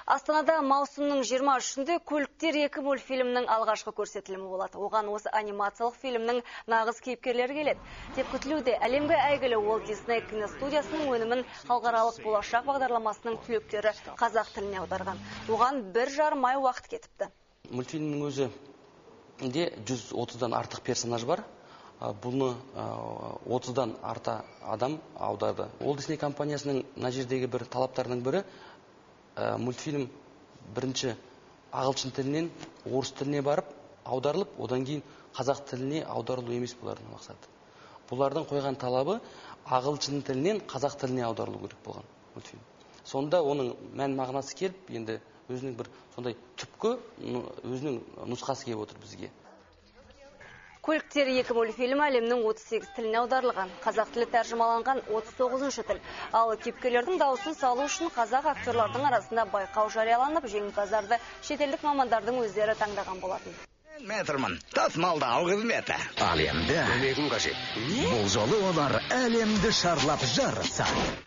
Астанада маусымның 23-шінде «Көліктер 2» мультфильмнің алғашқы көрсетілімі болады. Оған осы анимациялық фильмнің нағыз кейіпкерлері келеді. Деп күтілуде әлемге әйгілі Walt Disney киностудиясының өнімін халықаралық болашақ бағдарламасының түлектері қазақ тіліне аударған. Оған 1,5 ай уақыт кетіпті. Мультфильмнің өзінде 130-дан артық персонаж бар. Бұны 30-дан арта адам аударды. Walt Disney компаниясының мына жердегі бір талаптарының бірі мультфильм бірінші ағылшын тілінен орыс тіліне барып аударылып, одан кейін қазақ тіліне аударылу емес бұлардың мақсаты. Бұлардың қойған талабы ағылшын тілінен қазақ тіліне аударылу керек болған мультфильм. Сонда оның мән мағынасы келіп, енді өзінің бір сондай түпкі өзінің нұсқасы келіп отыр бізге. «Көліктер 2» мультфильмі әлемнің 38 тіліне аударылған. Қазақ тілі тәржімаланған 39-шы тіл. Ал кейіпкерлердің дауысын салу үшін қазақ актерлардың арасында байқау жарияланып, жеңімпаздарды шетелдік мамандардың өздері таңдаған болатын. Метрмін, тасымалдау қызметі. Ал енді көмегім қажет. Бұл жолы олар әлемді шарлап жарысады.